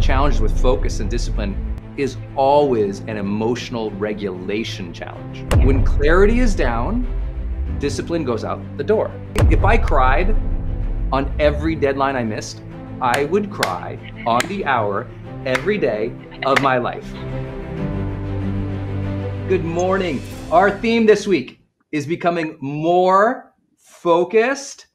challenge with focus and discipline is always an emotional regulation challenge. When clarity is down, discipline goes out the door. If I cried on every deadline I missed, I would cry on the hour every day of my life. Good morning. Our theme this week is becoming more focused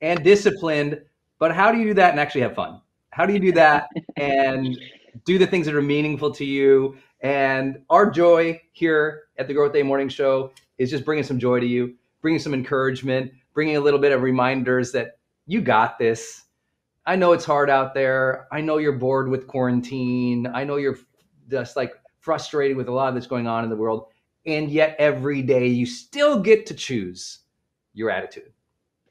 and disciplined, but how do you do that and actually have fun? How do you do that and do the things that are meaningful to you? And our joy here at the GrowthDay Morning Show is just bringing some joy to you, bringing some encouragement, bringing a little bit of reminders that you got this. I know it's hard out there. I know you're bored with quarantine. I know you're just like frustrated with a lot of that's going on in the world. And yet every day you still get to choose your attitude.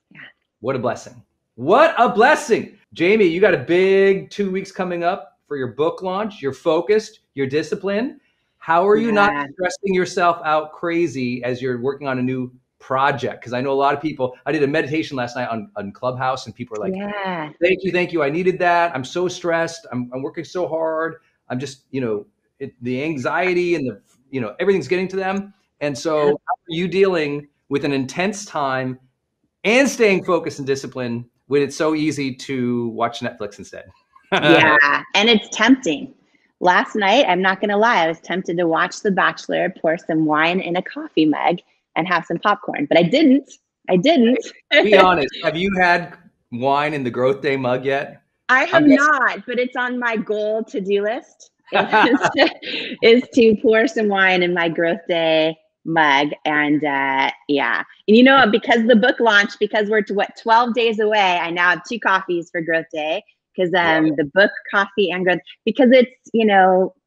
Yeah. What a blessing. What a blessing. Jamie, you got a big 2 weeks coming up for your book launch. You're focused, you're disciplined. How are you not stressing yourself out crazy as you're working on a new project? Because I know a lot of people, I did a meditation last night on Clubhouse and people are like, thank you. I needed that. I'm so stressed. I'm working so hard. I'm just, the anxiety and the, everything's getting to them. And so how are you dealing with an intense time and staying focused and disciplined when it's so easy to watch Netflix instead? Yeah, and it's tempting. Last night, I'm not going to lie, I was tempted to watch The Bachelor, pour some wine in a coffee mug and have some popcorn, but I didn't. Be honest. Have you had wine in the GrowthDay mug yet? I have not, but it's on my goal to-do list. Is to pour some wine in my GrowthDay mug. And because the book launch, because we're 12 days away, I now have 2 coffees for GrowthDay. Because the book, coffee, and growth, because it's,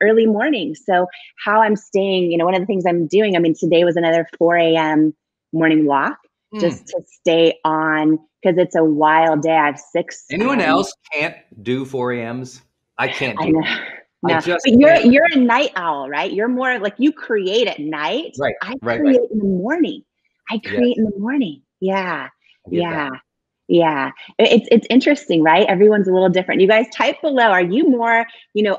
early morning. So how I'm staying, one of the things I'm doing, today was another 4 a.m. morning walk just to stay on, because it's a wild day. I have 6. Anyone else can't do 4 a.m.s? I can't do it. No. But you're a night owl, right? You're more like you create at night. Right. I create in the morning. In the morning. Yeah. It's interesting, right? Everyone's a little different. You guys type below. Are you more,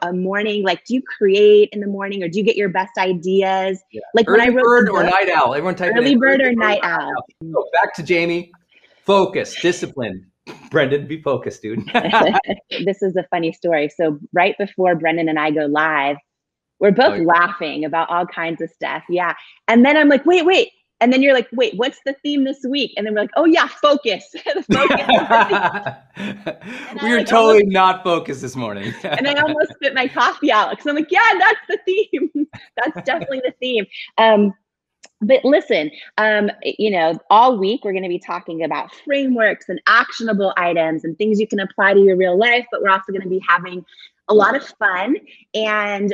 a morning, like do you create in the morning or do you get your best ideas? Yeah. Like early bird or night owl? Everyone type early bird or night owl. So back to Jamie. Focus, discipline. Brendon, be focused, dude. This is a funny story. So right before Brendon and I go live, we're both laughing about all kinds of stuff. Yeah. And then I'm like, wait. And then you're like, wait, what's the theme this week? And then we're like, oh yeah, focus. We were totally not focused this morning. And I almost spit my coffee out because I'm like, yeah, that's the theme. That's definitely the theme. But listen, all week we're going to be talking about frameworks and actionable items and things you can apply to your real life, but we're also going to be having a lot of fun. And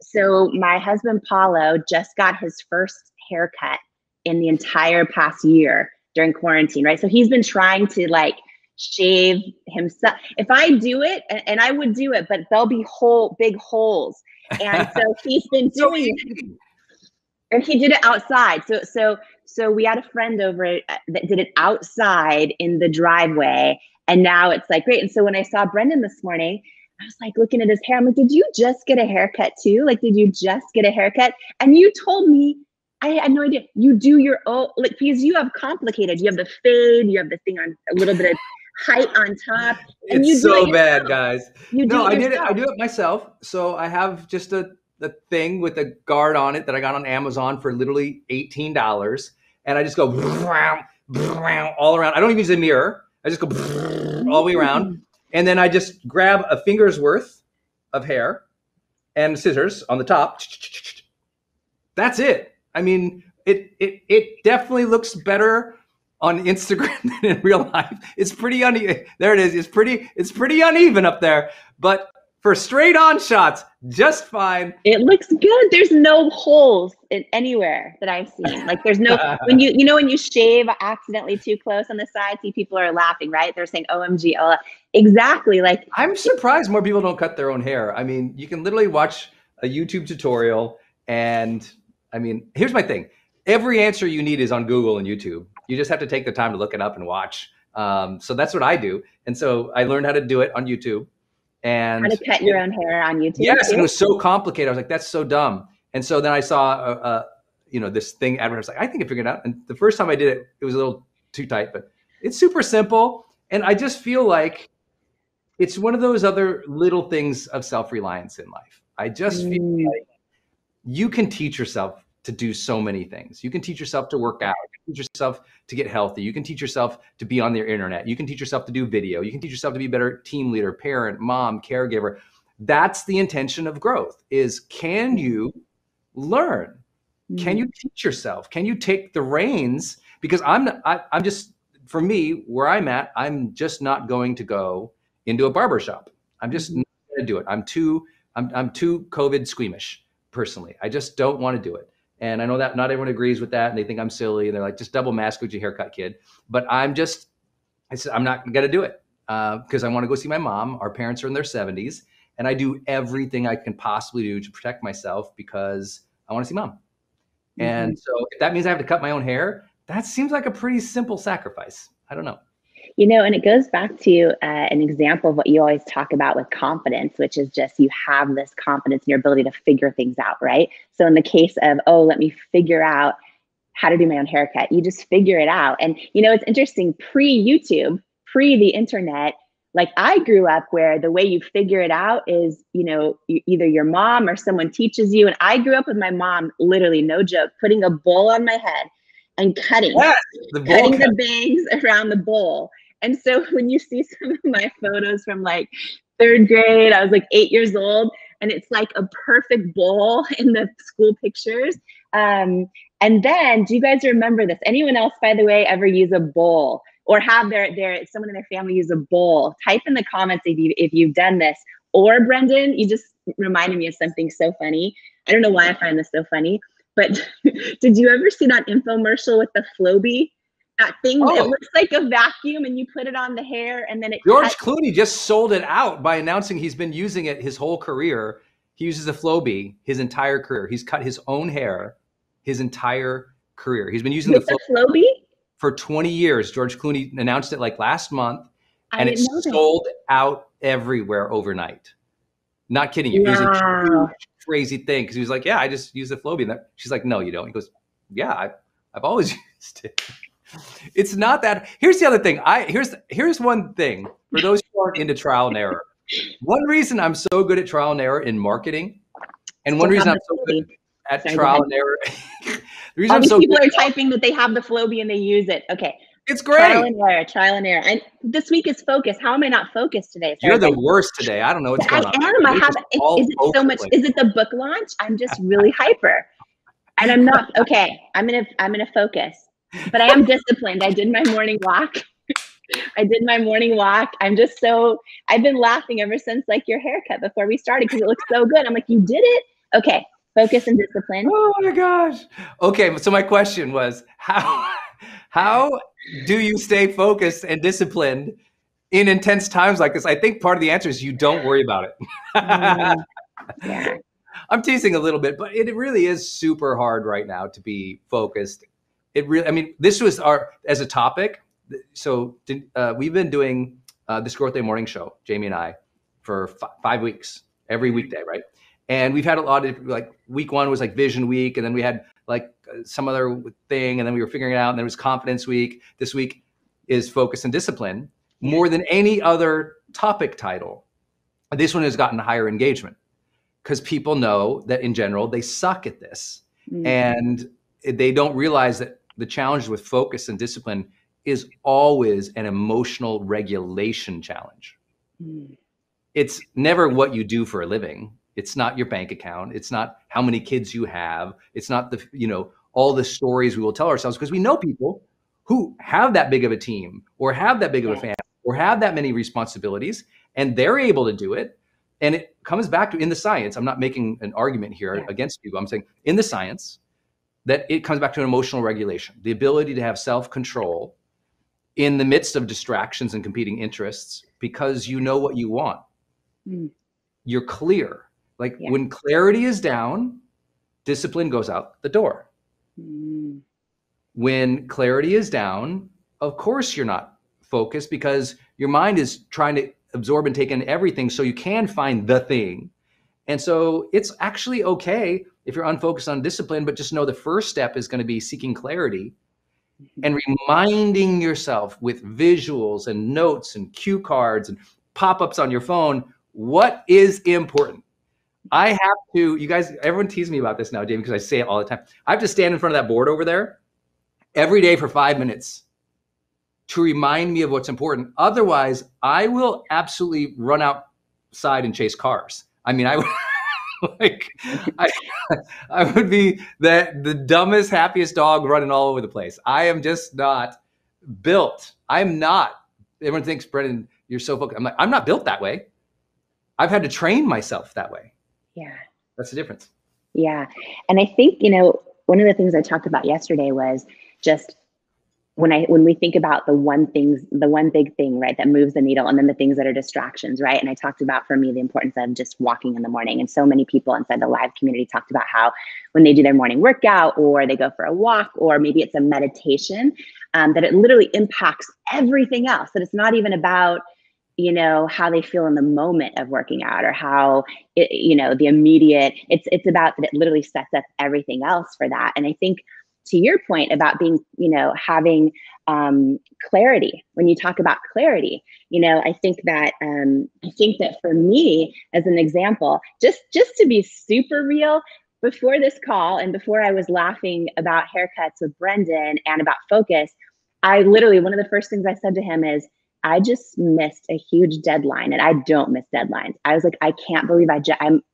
so my husband, Paulo, just got his first haircut in the entire past year during quarantine, right? So he's been trying to shave himself. If I do it, and I would do it, but there'll be big holes. And so he's been doing it. And he did it outside. So we had a friend over that did it outside in the driveway. And now it's great. And so when I saw Brendon this morning, I was looking at his hair. I'm like, did you just get a haircut too? Did you just get a haircut? And you told me, I had no idea. You do your own, because you have complicated. You have the fade, you have the thing on a little bit of height on top. And it's you so bad, guys. I do it myself. So I have just the thing with a guard on it that I got on Amazon for literally $18. And I just go all around. I don't even use a mirror. I just go all the way around. And then I just grab a finger's worth of hair and scissors on the top. That's it. It definitely looks better on Instagram than in real life. It's pretty uneven. There it is. It's pretty uneven up there. But for straight on shots, just fine. It looks good. There's no holes anywhere that I've seen. There's no, when you shave accidentally too close on the side, see people are laughing, right? They're saying, OMG, exactly. I'm surprised more people don't cut their own hair. You can literally watch a YouTube tutorial and here's my thing. Every answer you need is on Google and YouTube. You just have to take the time to look it up and watch. So that's what I do. And so I learned how to do it on YouTube. And how to cut your own hair on YouTube. yes, too? and it was so complicated. I was like, that's so dumb. And so then I saw, this thing advertised. Like, I think I figured it out. And the first time I did it, it was a little too tight, but it's super simple. And I just feel like it's one of those other little things of self-reliance in life. I just feel like you can teach yourself to do so many things. You can teach yourself to work out. You can teach yourself to get healthy. You can teach yourself to be on the internet. You can teach yourself to do video. You can teach yourself to be a better team leader, parent, mom, caregiver. That's the intention of growth is, can you learn? Can you teach yourself? Can you take the reins? Because I'm just, for me, where I'm at, I'm just not going to go into a barbershop. I'm just not going to do it. I'm too COVID squeamish personally. I just don't want to do it. And I know that not everyone agrees with that, and they think I'm silly, and they're like, just double mask with your haircut, kid. But I said, I'm not going to do it because I want to go see my mom. Our parents are in their 70s, and I do everything I can possibly do to protect myself because I want to see mom. And so if that means I have to cut my own hair, that seems like a pretty simple sacrifice. I don't know. And it goes back to an example of what you always talk about with confidence, which is just you have this confidence in your ability to figure things out, right? So in the case of, let me figure out how to do my own haircut, you just figure it out. And, it's interesting, pre-YouTube, pre the internet, like I grew up where the way you figure it out is, either your mom or someone teaches you. And I grew up with my mom, literally, no joke, putting a bowl on my head and cutting the bangs around the bowl. And so when you see some of my photos from like 3rd grade, I was like 8 years old, and it's like a perfect bowl in the school pictures. And then, do you guys remember this? Anyone else, by the way, ever use a bowl or have someone in their family use a bowl? Type in the comments if you've done this. Or Brendon, you just reminded me of something so funny. I don't know why I find this so funny, but did you ever see that infomercial with the Flowbee? That thing, it looks like a vacuum and you put it on the hair and then it George Clooney just sold it out by announcing he's been using it his whole career. He uses the Flowbee his entire career. He's cut his own hair his entire career. He's been using the Flowbee for 20 years. George Clooney announced it like last month, and it sold out everywhere overnight. Not kidding you. It was a huge, crazy thing because he was like, yeah, I just use the Flowbee. And she's like, no, you don't. He goes, yeah, I've always used it. It's not that. Here's the other thing. Here's one thing for those who aren't into trial and error. One reason I'm so good at trial and error in marketing, and one reason I'm so good at trial and error. The reason people are typing that they have the Flowbee and they use it. Okay. It's great. Trial and error. And this week is focus. How am I not focused today? You're the worst today. I don't know what's going on. Is it so much? Is it the book launch? I'm just really hyper. And I'm not okay. I'm gonna focus. But I am disciplined. I did my morning walk. I've been laughing ever since like your haircut before we started because it looks so good. I'm like, you did it? Okay. Focus and discipline. Oh my gosh. Okay. So my question was, how do you stay focused and disciplined in intense times like this? I think part of the answer is you don't worry about it. Yeah. I'm teasing a little bit, but it really is super hard right now to be focused. This was as a topic. So we've been doing this GrowthDay morning show, Jamie and I, for 5 weeks, every weekday, right? And we've had a lot of, like, week 1 was like vision week. And then we had like some other thing. And then we were figuring it out. And then it was confidence week. This week is focus and discipline. More than any other topic title, this one has gotten higher engagement because people know that in general, they suck at this. And they don't realize that the challenge with focus and discipline is always an emotional regulation challenge. It's never what you do for a living. It's not your bank account. It's not how many kids you have. It's not all the stories we will tell ourselves, because we know people who have that big of a team or have that big of a family or have that many responsibilities, and they're able to do it. And it comes back to, in the science, I'm not making an argument here against people. I'm saying in the science that it comes back to an emotional regulation, the ability to have self-control in the midst of distractions and competing interests, because you know what you want. You're clear. Like when clarity is down, discipline goes out the door. When clarity is down, of course you're not focused because your mind is trying to absorb and take in everything so you can find the thing. And so it's actually okay if you're unfocused on discipline, but just know the first step is going to be seeking clarity and reminding yourself with visuals and notes and cue cards and pop-ups on your phone, what is important. I have to, you guys, everyone teases me about this now, Jamie, because I say it all the time. I have to stand in front of that board over there every day for 5 minutes to remind me of what's important. Otherwise, I will absolutely run outside and chase cars. I mean, I would like, I would be the dumbest, happiest dog running all over the place. I am just not built. I'm not. Everyone thinks, Brendon, you're so focused. I'm like, I'm not built that way. I've had to train myself that way. Yeah. That's the difference. Yeah. And I think, you know, one of the things I talked about yesterday was just when we think about the one big thing, right, that moves the needle, and then the things that are distractions, right? And I talked about, for me, the importance of just walking in the morning. And so many people inside the live community talked about how when they do their morning workout, or they go for a walk, or maybe it's a meditation, that it literally impacts everything else. That it's not even about, you know, how they feel in the moment of working out, or how it, you know, the immediate, it's about that it literally sets up everything else for that. And I think, to your point about being, you know, having clarity, when you talk about clarity, you know, I think that for me, as an example, just to be super real, before this call and before I was laughing about haircuts with Brendon and about focus, I literally, one of the first things I said to him is, I just missed a huge deadline, and I don't miss deadlines. I was like, I can't believe I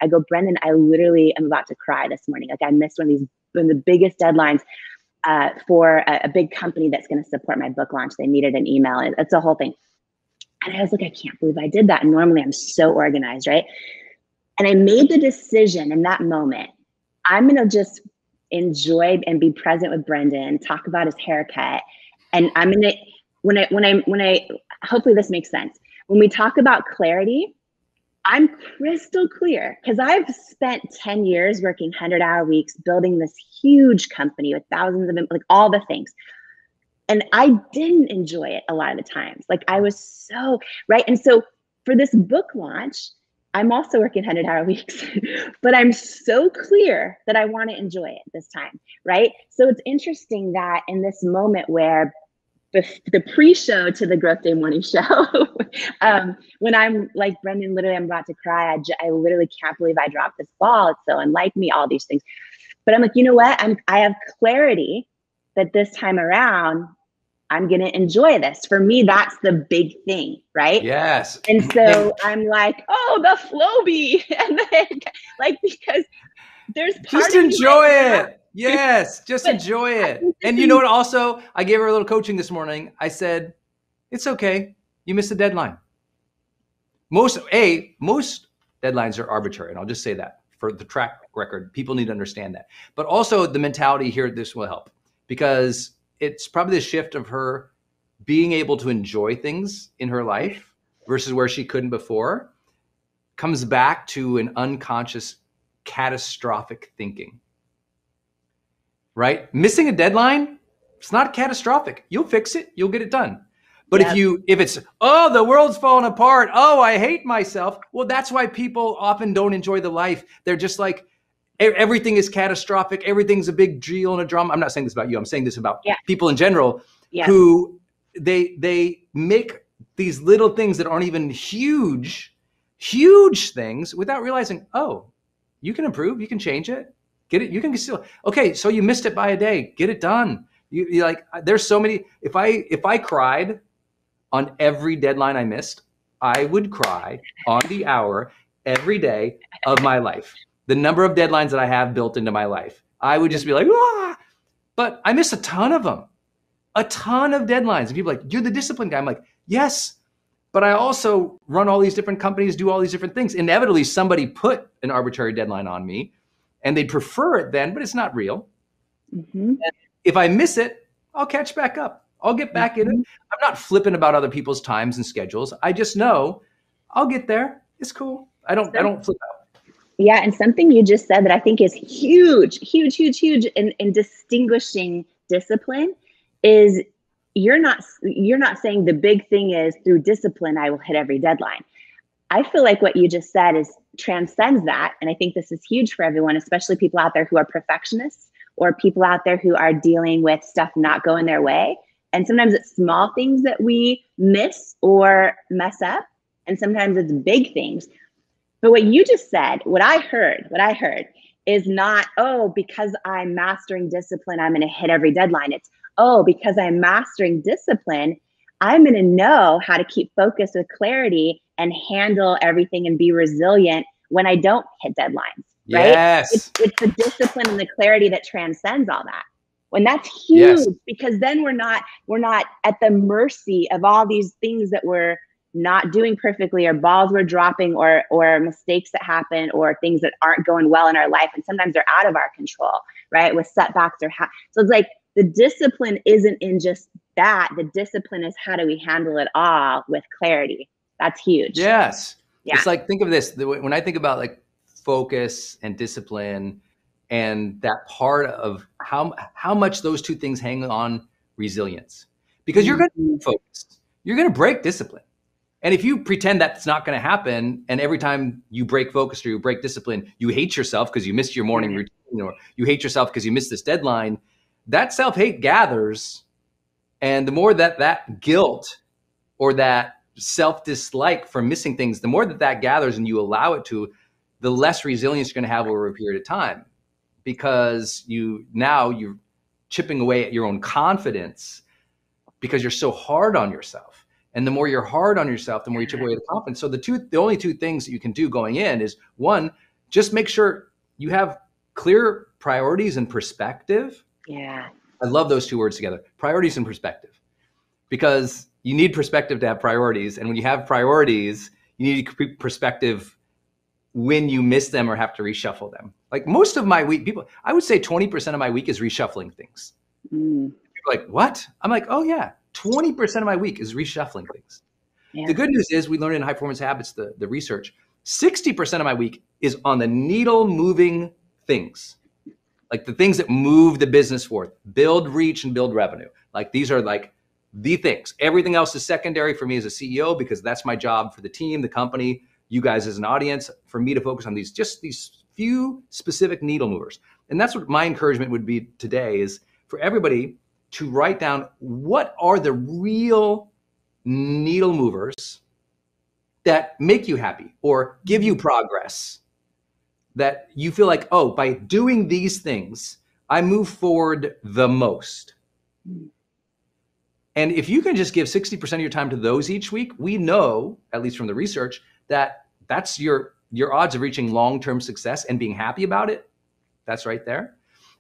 go, Brendon, I literally am about to cry this morning. Like, I missed one of the biggest deadlines for a big company that's going to support my book launch. They needed an email, and it's a whole thing. And I was like, I can't believe I did that. And normally I'm so organized, right? And I made the decision in that moment, I'm going to just enjoy and be present with Brendon, talk about his haircut. And I'm going to, when I, hopefully this makes sense. When we talk about clarity, I'm crystal clear, because I've spent 10 years working 100-hour weeks, building this huge company with thousands of them, like all the things. And I didn't enjoy it a lot of the times. Like, I was so, right? And so for this book launch, I'm also working 100-hour weeks, but I'm so clear that I want to enjoy it this time, right? So it's interesting that in this moment where the pre-show to the GrowthDay morning show, when I'm like, Brendon, literally, I'm about to cry. I literally can't believe I dropped this ball. It's so unlike me, all these things. But I'm like, you know what? I have clarity that this time around, I'm going to enjoy this. For me, that's the big thing, right? Yes. And so I'm like, oh, the flow bee. And then, like, because there's just enjoy it. Yes, just enjoy it. And you know what? Also, I gave her a little coaching this morning. I said, it's okay. You missed a deadline. Most deadlines are arbitrary. And I'll just say that for the track record, people need to understand that. But also the mentality here, this will help, because it's probably the shift of her being able to enjoy things in her life versus where she couldn't before, comes back to an unconscious catastrophic thinking. Right? Missing a deadline, it's not catastrophic. You'll fix it. You'll get it done. But if it's, oh, the world's falling apart. Oh, I hate myself. Well, that's why people often don't enjoy the life. They're just like, everything is catastrophic. Everything's a big deal and a drama. I'm not saying this about you. I'm saying this about people in general who they make these little things that aren't even huge things without realizing, oh, you can improve. You can change it. Get it. You can still, okay. So you missed it by a day. Get it done. You like, there's so many, if I cried on every deadline I missed, I would cry on the hour every day of my life. The number of deadlines that I have built into my life, I would just be like, ah, but I miss a ton of them, a ton of deadlines. And people are like, you're the discipline guy. I'm like, yes, but I also run all these different companies, do all these different things. Inevitably, somebody put an arbitrary deadline on me, and they'd prefer it then, but it's not real. Mm-hmm. If I miss it, I'll catch back up. I'll get back in it. I'm not flipping about other people's times and schedules. I just know I'll get there. It's cool. I don't flip out. Yeah. And something you just said that I think is huge in distinguishing discipline is you're not saying the big thing is through discipline, I will hit every deadline. I feel like what you just said is transcends that. And I think this is huge for everyone, especially people out there who are perfectionists or people out there who are dealing with stuff not going their way. And sometimes it's small things that we miss or mess up. And sometimes it's big things. But what you just said, what I heard is not, oh, because I'm mastering discipline, I'm going to hit every deadline. It's, oh, because I'm mastering discipline, I'm going to know how to keep focus with clarity and handle everything and be resilient when I don't hit deadlines. Right? Yes. It's the discipline and the clarity that transcends all that. When that's huge, because then we're not at the mercy of all these things that we're not doing perfectly, or balls we're dropping, or mistakes that happen, or things that aren't going well in our life. And sometimes they're out of our control, right? With setbacks so it's like the discipline isn't in just that. The discipline is how do we handle it all with clarity. That's huge. Yes. Yeah. It's like, think of this. When I think about like focus and discipline and that part of how much those two things hang on resilience, because you're going to focus, you're going to break discipline. And if you pretend that's not going to happen, and every time you break focus or you break discipline, you hate yourself because you missed your morning routine, or you hate yourself because you missed this deadline, that self-hate gathers. And the more that guilt or that self-dislike for missing things, the more that gathers and you allow it to, the less resilience you're going to have over a period of time, because you're chipping away at your own confidence because you're so hard on yourself. And the more you're hard on yourself, the more you chip away the confidence. So the only two things that you can do going in is, one, just make sure you have clear priorities and perspective. Yeah. I love those two words together, priorities and perspective, because you need perspective to have priorities. And when you have priorities, you need perspective when you miss them or have to reshuffle them. Like most of my week, I would say 20% of my week is reshuffling things. People are like, what? I'm like, oh yeah. 20% of my week is reshuffling things. Yeah. The good news is, we learned in High Performance Habits, the research, 60% of my week is on the needle moving things, like the things that move the business forward, build reach and build revenue. Like these are like the things. Everything else is secondary for me as a CEO, because that's my job for the team, the company, you guys as an audience, for me to focus on these few specific needle movers. And that's what my encouragement would be today, is for everybody to write down what are the real needle movers that make you happy or give you progress, that you feel like, oh, by doing these things, I move forward the most. And if you can just give 60% of your time to those each week, we know, at least from the research, that that's your odds of reaching long-term success and being happy about it. That's right there.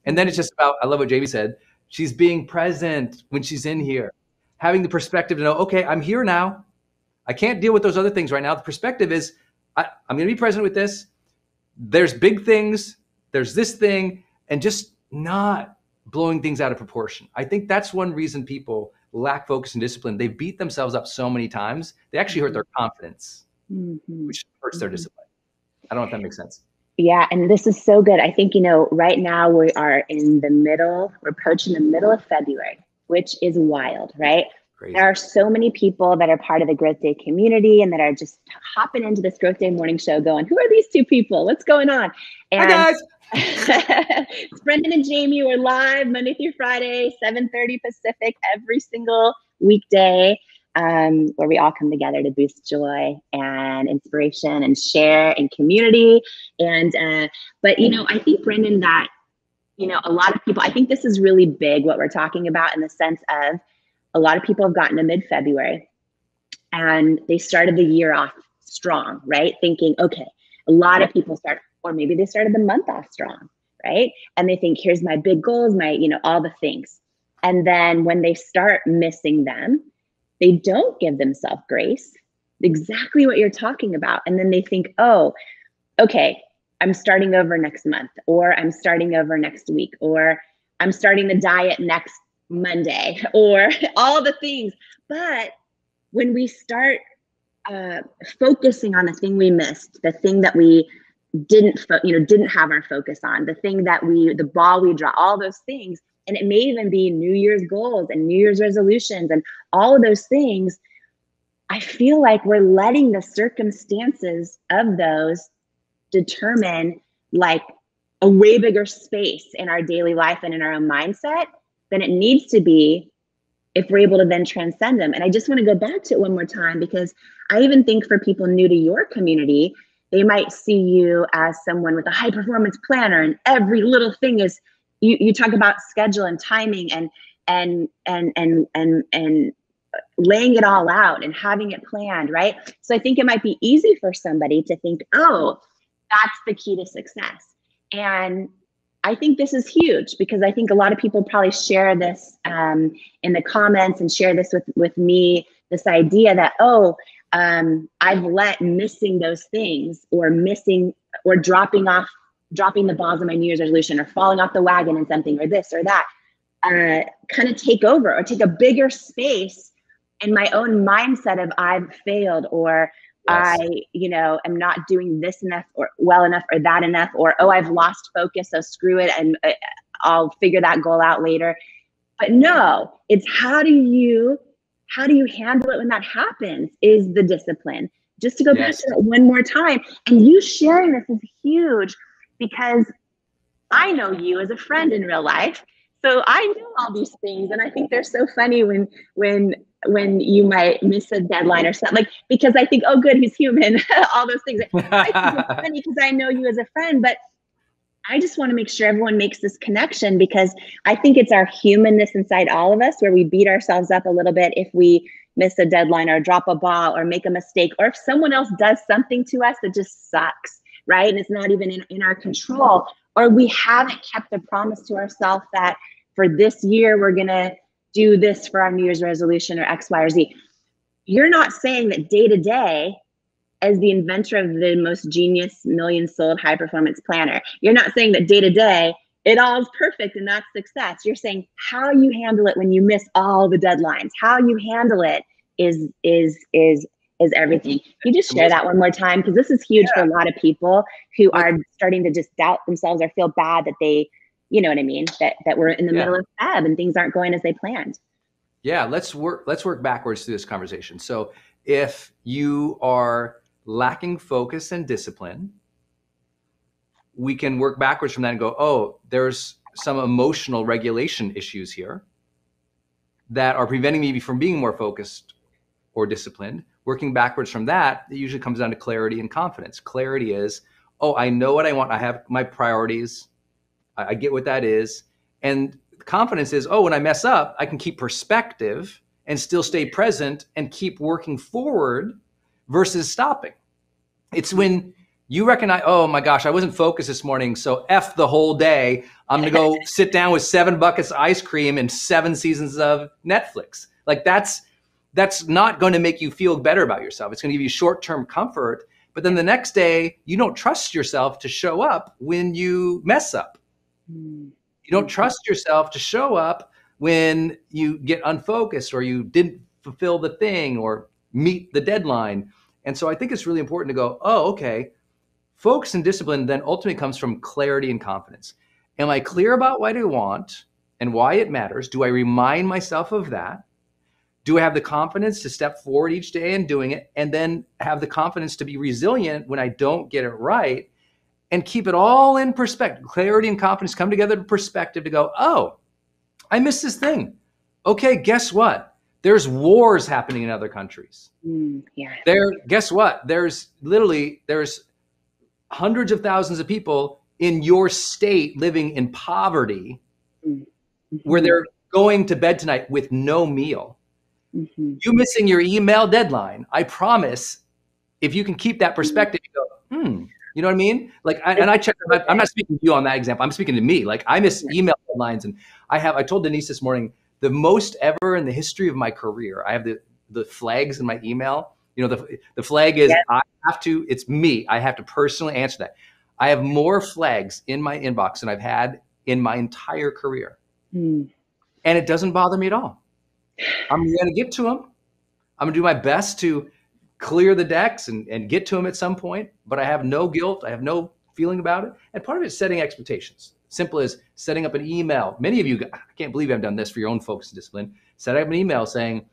And then it's just about, I love what Jamie said, she's being present when she's in here, having the perspective to know, okay, I'm here now. I can't deal with those other things right now. The perspective is, I'm going to be present with this. There's big things. There's this thing, and just not blowing things out of proportion. I think that's one reason people lack focus and discipline. They beat themselves up so many times. They actually hurt their confidence, which hurts their discipline. I don't know if that makes sense. Yeah. And this is so good. I think, right now we are we're approaching the middle of February, which is wild, right? Crazy. There are so many people that are part of the GrowthDay community and that are just hopping into this GrowthDay morning show going, who are these two people? What's going on? And hi, guys. It's Brendon and Jamie. We're live Monday through Friday, 7:30 Pacific, every single weekday, where we all come together to boost joy and inspiration and share and community. And, but, I think, Brendon, that, a lot of people, I think this is really big, what we're talking about, in the sense of a lot of people have gotten to mid-February and they started the year off strong, right? Thinking, okay, a lot of people start, or maybe they started the month off strong, right? And they think, here's my big goals, my, all the things. And then when they start missing them, they don't give themselves grace, exactly what you're talking about. And then they think, oh, okay, I'm starting over next month, or I'm starting over next week, or I'm starting the diet next Monday, or all the things. But when we start focusing on the thing we missed, the thing that we didn't have our focus on, the thing that the ball we draw, all those things, and it may even be New Year's goals and New Year's resolutions and all of those things, I feel like we're letting the circumstances of those determine like a way bigger space in our daily life and in our own mindset than it needs to be if we're able to then transcend them. And I just want to go back to it one more time, because I even think for people new to your community, they might see you as someone with a high performance planner, and every little thing is, you talk about schedule and timing and laying it all out and having it planned, right? So I think it might be easy for somebody to think, oh, that's the key to success. And I think this is huge, because I think a lot of people probably share this in the comments and share this with me, this idea that, oh, I've let missing those things or dropping the balls in my New Year's resolution or falling off the wagon in something or this or that kind of take over or take a bigger space in my own mindset of I've failed, or yes, I, am not doing this enough or well enough or that enough, or, oh, I've lost focus, so screw it, and I'll figure that goal out later. But no, it's how do you handle it when that happens is the discipline. Just to go back to that one more time, and you sharing this is huge, because I know you as a friend in real life. So I know all these things, and I think they're so funny when you might miss a deadline or something, like, because I think, oh, good, he's human, all those things. I think it's funny because I know you as a friend, but I just want to make sure everyone makes this connection, because I think it's our humanness inside all of us where we beat ourselves up a little bit if we miss a deadline or drop a ball or make a mistake, or if someone else does something to us that just sucks, right? And it's not even in our control, or we haven't kept a promise to ourselves that for this year, we're going to do this for our New Year's resolution or X, Y, or Z. You're not saying that day to day, as the inventor of the most genius, million sold high performance planner, you're not saying that day to day, it all is perfect and that's success. You're saying how you handle it when you miss all the deadlines, how you handle it is everything. Can you just share that one more time? Because this is huge for a lot of people who are starting to just doubt themselves or feel bad that they, you know what I mean? That we're in the middle of Feb and things aren't going as they planned. Yeah, let's work backwards through this conversation. So if you are lacking focus and discipline, we can work backwards from that and go, oh, there's some emotional regulation issues here that are preventing me from being more focused or disciplined. Working backwards from that, it usually comes down to clarity and confidence. Clarity is, oh, I know what I want. I have my priorities. I get what that is. And confidence is, oh, when I mess up, I can keep perspective and still stay present and keep working forward versus stopping. It's when you recognize, oh my gosh, I wasn't focused this morning, so F the whole day. I'm going to go sit down with 7 buckets of ice cream and 7 seasons of Netflix. Like that's not going to make you feel better about yourself. It's going to give you short-term comfort. But then the next day, you don't trust yourself to show up when you mess up. You don't trust yourself to show up when you get unfocused or you didn't fulfill the thing or meet the deadline. And so I think it's really important to go, oh, okay, focus and discipline then ultimately comes from clarity and confidence. Am I clear about what I want and why it matters? Do I remind myself of that? Do I have the confidence to step forward each day and doing it, and then have the confidence to be resilient when I don't get it right? And keep it all in perspective. Clarity and confidence come together to perspective to go, oh, I missed this thing. Okay, guess what? There's wars happening in other countries. Guess what? There's hundreds of thousands of people in your state living in poverty where they're going to bed tonight with no meal. You missing your email deadline, I promise, if you can keep that perspective, you go, you know what I mean? Like, I check. I'm not speaking to you on that example. I'm speaking to me. Like, I miss email deadlines, and I told Denise this morning, the most ever in the history of my career. I have the flags in my email. You know, the flag is it's me. I have to personally answer that. I have more flags in my inbox than I've had in my entire career, and it doesn't bother me at all. I'm going to get to them. I'm going to do my best to clear the decks and get to them at some point, but I have no guilt. I have no feeling about it. And part of it is setting expectations. Simple as setting up an email. Many of you, I can't believe I've done this for your own focus and discipline. Set up an email saying,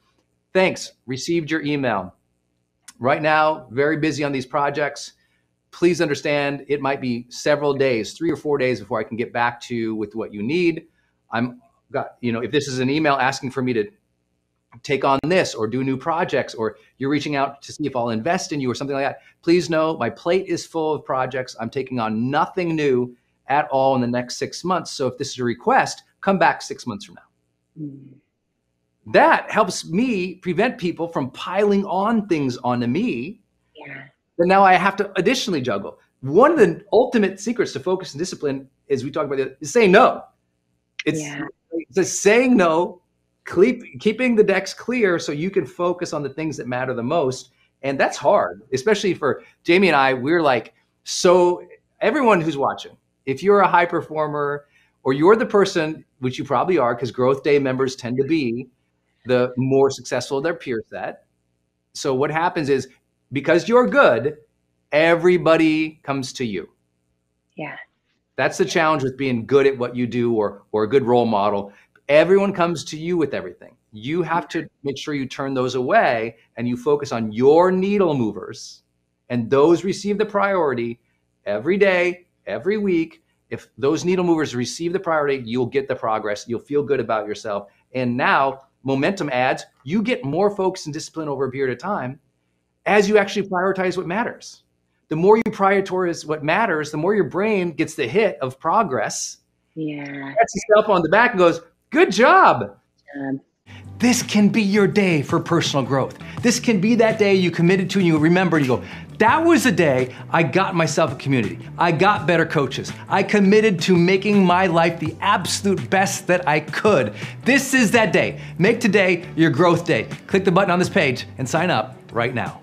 thanks, received your email. right now, very busy on these projects. Please understand it might be several days, 3 or 4 days before I can get back to you with what you need. If this is an email asking for me to take on this or do new projects, or you're reaching out to see if I'll invest in you or something like that, please know my plate is full of projects. I'm taking on nothing new at all in the next 6 months. So if this is a request, come back 6 months from now. That helps me prevent people from piling on things onto me. Yeah. Then now I have to additionally juggle. One of the ultimate secrets to focus and discipline, as we talk about it, is saying no. It's just saying no, keeping the decks clear so you can focus on the things that matter the most. And that's hard, especially for Jamie and I. We're like, so everyone who's watching, if you're a high performer or you're the person, which you probably are, because Growth Day members tend to be the more successful of their peer set. So what happens is, because you're good, everybody comes to you. Yeah. That's the challenge with being good at what you do, or a good role model. Everyone comes to you with everything. You have to make sure you turn those away and you focus on your needle movers, and those receive the priority every day, every week. If those needle movers receive the priority, you'll get the progress. You'll feel good about yourself. And now momentum adds, you get more focus and discipline over a period of time as you actually prioritize what matters. The more you prioritize what matters, the more your brain gets the hit of progress. Yeah. Pats yourself on the back and goes, good job. This can be your day for personal growth. This can be that day you committed to and you remember and you go, that was the day I got myself a community. I got better coaches. I committed to making my life the absolute best that I could. This is that day. Make today your growth day. Click the button on this page and sign up right now.